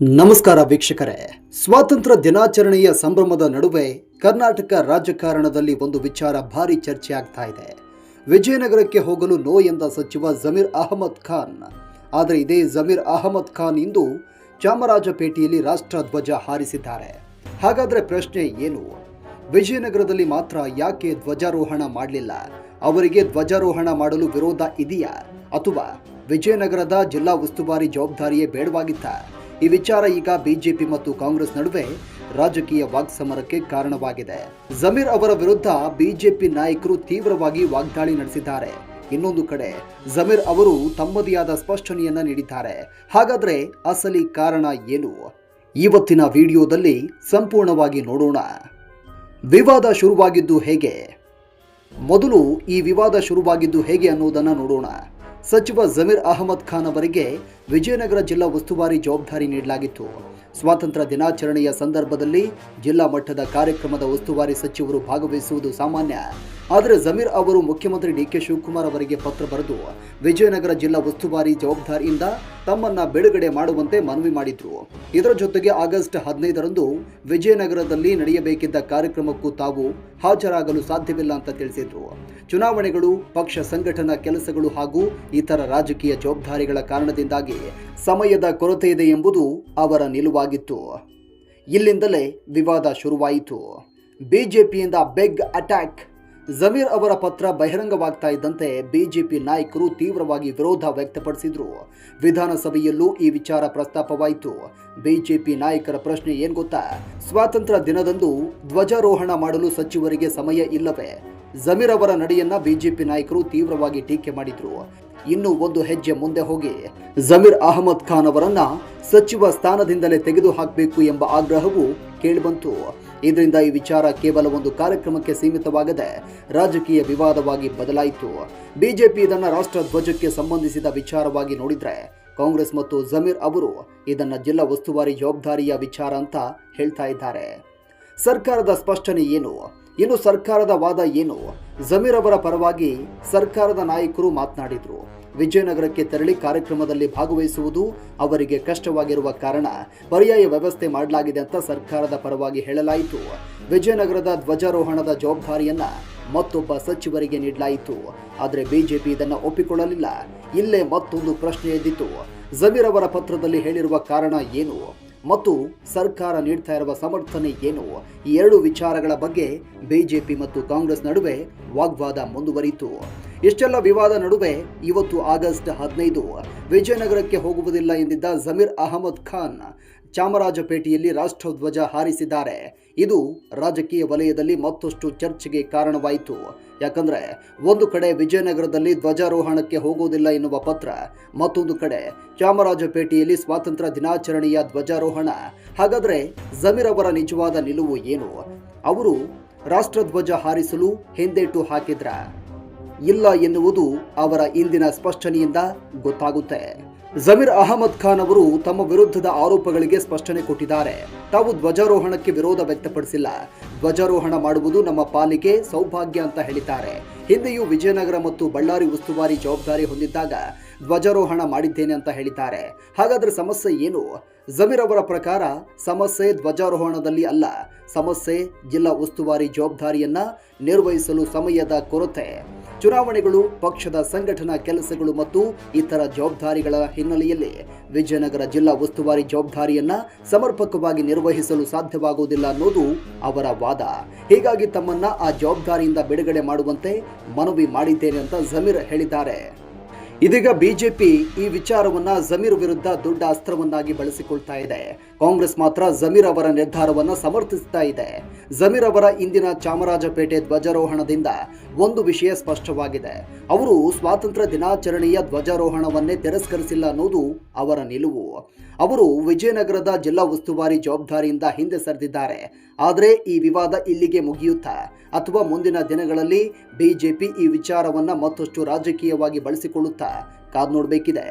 ನಮಸ್ಕಾರ ವೀಕ್ಷಕರೇ, ಸ್ವಾತಂತ್ರ್ಯ ದಿನಾಚರಣೆಯ ಸಂಭ್ರಮದ ನಡುವೆ ಕರ್ನಾಟಕ ರಾಜಕಾರಣದಲ್ಲಿ ಒಂದು ವಿಚಾರ ಭಾರಿ ಚರ್ಚೆ ಆಗ್ತಾ ಇದೆ. ವಿಜಯನಗರಕ್ಕೆ ಹೋಗಲು ನೋ ಎಂದ ಸಚಿವ ಜಮೀರ್ ಅಹಮದ್ ಖಾನ್. ಆದರೆ ಇದೇ ಜಮೀರ್ ಅಹಮದ್ ಖಾನ್ ಇಂದು ಚಾಮರಾಜಪೇಟೆಯಲ್ಲಿ ರಾಷ್ಟ್ರ ಧ್ವಜ ಹಾರಿಸಿದ್ದಾರೆ. ಹಾಗಾದ್ರೆ ಪ್ರಶ್ನೆ ಏನು? ವಿಜಯನಗರದಲ್ಲಿ ಮಾತ್ರ ಯಾಕೆ ಧ್ವಜಾರೋಹಣ ಮಾಡಲಿಲ್ಲ? ಅವರಿಗೆ ಧ್ವಜಾರೋಹಣ ಮಾಡಲು ವಿರೋಧ ಇದೆಯಾ ಅಥವಾ ವಿಜಯನಗರದ ಜಿಲ್ಲಾ ಉಸ್ತುವಾರಿ ಜವಾಬ್ದಾರಿಯೇ ಬೇಡವಾಗಿತ್ತ? ಈ ವಿಚಾರ ಈಗ ಬಿಜೆಪಿ ಮತ್ತು ಕಾಂಗ್ರೆಸ್ ನಡುವೆ ರಾಜಕೀಯ ವಾಕ್ಸಮರಕ್ಕೆ ಕಾರಣವಾಗಿದೆ. ಜಮೀರ್ ಅವರ ವಿರುದ್ಧ ಬಿಜೆಪಿ ನಾಯಕರು ತೀವ್ರವಾಗಿ ವಾಗ್ದಾಳಿ ನಡೆಸಿದ್ದಾರೆ. ಇನ್ನೊಂದು ಕಡೆ ಜಮೀರ್ ಅವರು ತಮ್ಮದೇ ಆದ ಸ್ಪಷ್ಟನೆಯನ್ನ ನೀಡಿದ್ದಾರೆ. ಹಾಗಾದ್ರೆ ಅಸಲಿ ಕಾರಣ ಏನು? ಇವತ್ತಿನ ವಿಡಿಯೋದಲ್ಲಿ ಸಂಪೂರ್ಣವಾಗಿ ನೋಡೋಣ. ವಿವಾದ ಶುರುವಾಗಿದ್ದು ಹೇಗೆ? ಮೊದಲು ಈ ವಿವಾದ ಶುರುವಾಗಿದ್ದು ಹೇಗೆ ಅನ್ನೋದನ್ನ ನೋಡೋಣ. ಸಚಿವ ಜಮೀರ್ ಅಹಮದ್ ಖಾನ್ ಅವರಿಗೆ ವಿಜಯನಗರ ಜಿಲ್ಲಾ ಉಸ್ತುವಾರಿ ಜವಾಬ್ದಾರಿ ನೀಡಲಾಗಿತ್ತು. ಸ್ವಾತಂತ್ರ್ಯ ದಿನಾಚರಣೆಯ ಸಂದರ್ಭದಲ್ಲಿ ಜಿಲ್ಲಾ ಮಟ್ಟದ ಕಾರ್ಯಕ್ರಮದ ಉಸ್ತುವಾರಿ ಸಚಿವರು ಭಾಗವಹಿಸುವುದು ಸಾಮಾನ್ಯ. ಆದರೆ ಜಮೀರ್ ಅವರು ಮುಖ್ಯಮಂತ್ರಿ ಡಿ.ಕೆ. ಶಿವಕುಮಾರ್ ಅವರಿಗೆ ಪತ್ರ ಬರೆದು ವಿಜಯನಗರ ಜಿಲ್ಲಾ ಉಸ್ತುವಾರಿ ಜವಾಬ್ದಾರಿಯಿಂದ ತಮ್ಮನ್ನ ಬಿಡುಗಡೆ ಮಾಡುವಂತೆ ಮನವಿ ಮಾಡಿದ್ರು. ಇದರ ಜೊತೆಗೆ ಆಗಸ್ಟ್ 15ರಂದು ವಿಜಯನಗರದಲ್ಲಿ ನಡೆಯಬೇಕಿದ್ದ ಕಾರ್ಯಕ್ರಮಕ್ಕೂ ತಾವು ಹಾಜರಾಗಲು ಸಾಧ್ಯವಿಲ್ಲ ಅಂತ ತಿಳಿಸಿದ್ರು. ಚುನಾವಣೆಗಳು, ಪಕ್ಷ ಸಂಘಟನಾ ಕೆಲಸಗಳು ಹಾಗೂ ಇತರ ರಾಜಕೀಯ ಜವಾಬ್ದಾರಿಗಳ ಕಾರಣದಿಂದಾಗಿ ಸಮಯದ ಕೊರತೆ ಇದೆ ಎಂಬುದು ಅವರ ನಿಲುವಾಗಿತ್ತು. ಇಲ್ಲಿಂದಲೇ ವಿವಾದ ಶುರುವಾಯಿತು. ಬಿಜೆಪಿಯಿಂದ ಬೆಗ್ ಅಟ್ಯಾಕ್. ಜಮೀರ್ ಅವರ ಪತ್ರ ಬಹಿರಂಗವಾಗ್ತಾ ಇದ್ದಂತೆ ಬಿಜೆಪಿ ನಾಯಕರು ತೀವ್ರವಾಗಿ ವಿರೋಧ ವ್ಯಕ್ತಪಡಿಸಿದ್ರು. ವಿಧಾನಸಭೆಯಲ್ಲೂ ಈ ವಿಚಾರ ಪ್ರಸ್ತಾಪವಾಯಿತು. ಬಿಜೆಪಿ ನಾಯಕರ ಪ್ರಶ್ನೆ ಏನ್ ಗೊತ್ತಾ? ಸ್ವಾತಂತ್ರ್ಯ ದಿನದಂದು ಧ್ವಜಾರೋಹಣ ಮಾಡಲು ಸಚಿವರಿಗೆ ಸಮಯ ಇಲ್ಲವೇ? ಜಮೀರ್ ಅವರ ನಡೆಯನ್ನ ಬಿಜೆಪಿ ನಾಯಕರು ತೀವ್ರವಾಗಿ ಟೀಕೆ ಮಾಡಿದ್ರು. ಇನ್ನು ಒಂದು ಹೆಜ್ಜೆ ಮುಂದೆ ಹೋಗಿ ಜಮೀರ್ ಅಹಮದ್ ಖಾನ್ ಅವರನ್ನ ಸಚಿವ ಸ್ಥಾನದಿಂದಲೇ ತೆಗೆದು ಹಾಕಬೇಕು ಎಂಬ ಆಗ್ರಹವು ಕೇಳಿಬಂತು. ಇದರಿಂದ ಈ ವಿಚಾರ ಕೇವಲ ಒಂದು ಕಾರ್ಯಕ್ರಮಕ್ಕೆ ಸೀಮಿತವಾಗದೆ ರಾಜಕೀಯ ವಿವಾದವಾಗಿ ಬದಲಾಯಿತು. ಬಿಜೆಪಿ ಇದನ್ನ ರಾಷ್ಟ್ರ ಧ್ವಜಕ್ಕೆ ಸಂಬಂಧಿಸಿದ ವಿಚಾರವಾಗಿ ನೋಡಿದ್ರೆ, ಕಾಂಗ್ರೆಸ್ ಮತ್ತು ಜಮೀರ್ ಅವರು ಇದನ್ನ ಜಿಲ್ಲಾ ಉಸ್ತುವಾರಿ ಜವಾಬ್ದಾರಿಯ ವಿಚಾರ ಅಂತ ಹೇಳ್ತಾ ಇದ್ದಾರೆ. ಸರ್ಕಾರದ ಸ್ಪಷ್ಟನೆ ಏನು? ಇನ್ನು ಸರ್ಕಾರದ ವಾದ ಏನು? ಜಮೀರ್ ಅವರ ಪರವಾಗಿ ಸರ್ಕಾರದ ನಾಯಕರು ಮಾತನಾಡಿದ್ರು. ವಿಜಯನಗರಕ್ಕೆ ತೆರಳಿ ಕಾರ್ಯಕ್ರಮದಲ್ಲಿ ಭಾಗವಹಿಸುವುದು ಅವರಿಗೆ ಕಷ್ಟವಾಗಿರುವ ಕಾರಣ ಪರ್ಯಾಯ ವ್ಯವಸ್ಥೆ ಮಾಡಲಾಗಿದೆ ಅಂತ ಸರ್ಕಾರದ ಪರವಾಗಿ ಹೇಳಲಾಯಿತು. ವಿಜಯನಗರದ ಧ್ವಜಾರೋಹಣದ ಜವಾಬ್ದಾರಿಯನ್ನ ಮತ್ತೊಬ್ಬ ಸಚಿವರಿಗೆ ನೀಡಲಾಯಿತು. ಆದರೆ ಬಿಜೆಪಿ ಇದನ್ನು ಒಪ್ಪಿಕೊಳ್ಳಲಿಲ್ಲ. ಇಲ್ಲೇ ಮತ್ತೊಂದು ಪ್ರಶ್ನೆ ಎದ್ದಿತು. ಜಮೀರ್ ಅವರ ಪತ್ರದಲ್ಲಿ ಹೇಳಿರುವ ಕಾರಣ ಏನು ಮತ್ತು ಸರ್ಕಾರ ನೀಡ್ತಾ ಇರುವ ಸಮರ್ಥನೆ ಏನು? ಈ ಎರಡು ವಿಚಾರಗಳ ಬಗ್ಗೆ ಬಿಜೆಪಿ ಮತ್ತು ಕಾಂಗ್ರೆಸ್ ನಡುವೆ ವಾಗ್ವಾದ ಮುಂದುವರಿಯಿತು. ಇಷ್ಟೆಲ್ಲ ವಿವಾದ ನಡುವೆ ಇವತ್ತು ಆಗಸ್ಟ್ 15 ವಿಜಯನಗರಕ್ಕೆ ಹೋಗುವುದಿಲ್ಲ ಎಂದಿದ್ದ ಜಮೀರ್ ಅಹಮದ್ ಖಾನ್ ಚಾಮರಾಜಪೇಟೆಯಲ್ಲಿ ರಾಷ್ಟ್ರಧ್ವಜ ಹಾರಿಸಿದ್ದಾರೆ. ಇದು ರಾಜಕೀಯ ವಲಯದಲ್ಲಿ ಮತ್ತಷ್ಟು ಚರ್ಚೆಗೆ ಕಾರಣವಾಯಿತು. ಯಾಕಂದ್ರೆ ಒಂದು ಕಡೆ ವಿಜಯನಗರದಲ್ಲಿ ಧ್ವಜಾರೋಹಣಕ್ಕೆ ಹೋಗುವುದಿಲ್ಲ ಎನ್ನುವ ಪತ್ರ, ಮತ್ತೊಂದು ಕಡೆ ಚಾಮರಾಜಪೇಟೆಯಲ್ಲಿ ಸ್ವಾತಂತ್ರ್ಯ ದಿನಾಚರಣೆಯ ಧ್ವಜಾರೋಹಣ. ಹಾಗಾದ್ರೆ ಜಮೀರ್ ಅವರ ನಿಜವಾದ ನಿಲುವು ಏನು? ಅವರು ರಾಷ್ಟ್ರಧ್ವಜ ಹಾರಿಸಲು ಹಿಂದೇಟು ಹಾಕಿದ್ರ ಇಲ್ಲ ಎನ್ನುವುದು ಅವರ ಇಂದಿನ ಸ್ಪಷ್ಟನೆಯಿಂದ ಗೊತ್ತಾಗುತ್ತೆ. ಜಮೀರ್ ಅಹಮದ್ ಖಾನ್ ಅವರು ತಮ್ಮ ವಿರುದ್ಧದ ಆರೋಪಗಳಿಗೆ ಸ್ಪಷ್ಟನೆ ಕೊಟ್ಟಿದ್ದಾರೆ. ತಾವು ಧ್ವಜಾರೋಹಣಕ್ಕೆ ವಿರೋಧ ವ್ಯಕ್ತಪಡಿಸಿಲ್ಲ. ಧ್ವಜಾರೋಹಣ ಮಾಡುವುದು ನಮ್ಮ ಪಾಲಿಗೆ ಸೌಭಾಗ್ಯ ಅಂತ ಹೇಳಿದ್ದಾರೆ. ಹಿಂದೆಯೂ ವಿಜಯನಗರ ಮತ್ತು ಬಳ್ಳಾರಿ ಉಸ್ತುವಾರಿ ಜವಾಬ್ದಾರಿ ಹೊಂದಿದ್ದಾಗ ಧ್ವಜಾರೋಹಣ ಮಾಡಿದ್ದೇನೆ ಅಂತ ಹೇಳಿದ್ದಾರೆ. ಹಾಗಾದ್ರೆ ಸಮಸ್ಯೆ ಏನು? ಜಮೀರ್ ಅವರ ಪ್ರಕಾರ ಸಮಸ್ಯೆ ಧ್ವಜಾರೋಹಣದಲ್ಲಿ ಅಲ್ಲ, ಸಮಸ್ಯೆ ಜಿಲ್ಲಾ ಉಸ್ತುವಾರಿ ಜವಾಬ್ದಾರಿಯನ್ನ ನಿರ್ವಹಿಸಲು ಸಮಯದ ಕೊರತೆ. ಚುನಾವಣೆಗಳು, ಪಕ್ಷದ ಸಂಘಟನಾ ಕೆಲಸಗಳು ಮತ್ತು ಇತರ ಜವಾಬ್ದಾರಿಗಳ ಹಿನ್ನೆಲೆಯಲ್ಲಿ ವಿಜಯನಗರ ಜಿಲ್ಲಾ ಉಸ್ತುವಾರಿ ಜವಾಬ್ದಾರಿಯನ್ನ ಸಮರ್ಪಕವಾಗಿ ನಿರ್ವಹಿಸಲು ಸಾಧ್ಯವಾಗುವುದಿಲ್ಲ ಅನ್ನೋದು ಅವರ ವಾದ. ಹೀಗಾಗಿ ತಮ್ಮನ್ನ ಆ ಜವಾಬ್ದಾರಿಯಿಂದ ಬಿಡುಗಡೆ ಮಾಡುವಂತೆ ಮನವಿ ಮಾಡಿದ್ದೇನೆ ಅಂತ ಜಮೀರ್ ಹೇಳಿದ್ದಾರೆ. ಇದೀಗ ಬಿಜೆಪಿ ಈ ವಿಚಾರವನ್ನ ಜಮೀರ್ ವಿರುದ್ಧ ದೊಡ್ಡ ಅಸ್ತ್ರವನ್ನಾಗಿ ಬಳಸಿಕೊಳ್ತಾ ಇದೆ. ಕಾಂಗ್ರೆಸ್ ಮಾತ್ರ ಜಮೀರ್ ಅವರ ನಿರ್ಧಾರವನ್ನ ಸಮರ್ಥಿಸ್ತಾ ಇದೆ. ಜಮೀರ್ ಅವರ ಇಂದಿನ ಚಾಮರಾಜಪೇಟೆ ಧ್ವಜಾರೋಹಣದಿಂದ ಒಂದು ವಿಷಯ ಸ್ಪಷ್ಟವಾಗಿದೆ. ಅವರು ಸ್ವಾತಂತ್ರ್ಯ ದಿನಾಚರಣೆಯ ಧ್ವಜಾರೋಹಣವನ್ನೇ ತಿರಸ್ಕರಿಸಿಲ್ಲ ಅನ್ನೋದು ಅವರ ನಿಲುವು. ಅವರು ವಿಜಯನಗರದ ಜಿಲ್ಲಾ ಉಸ್ತುವಾರಿ ಜವಾಬ್ದಾರಿಯಿಂದ ಹಿಂದೆ ಸರಿದಿದ್ದಾರೆ. ಆದರೆ ಈ ವಿವಾದ ಇಲ್ಲಿಗೆ ಮುಗಿಯುತ್ತಾ ಅಥವಾ ಮುಂದಿನ ದಿನಗಳಲ್ಲಿ ಬಿಜೆಪಿ ಈ ವಿಚಾರವನ್ನ ಮತ್ತಷ್ಟು ರಾಜಕೀಯವಾಗಿ ಬಳಸಿಕೊಳ್ಳುತ್ತಾ ಕಾದು ನೋಡಬೇಕಿದೆ.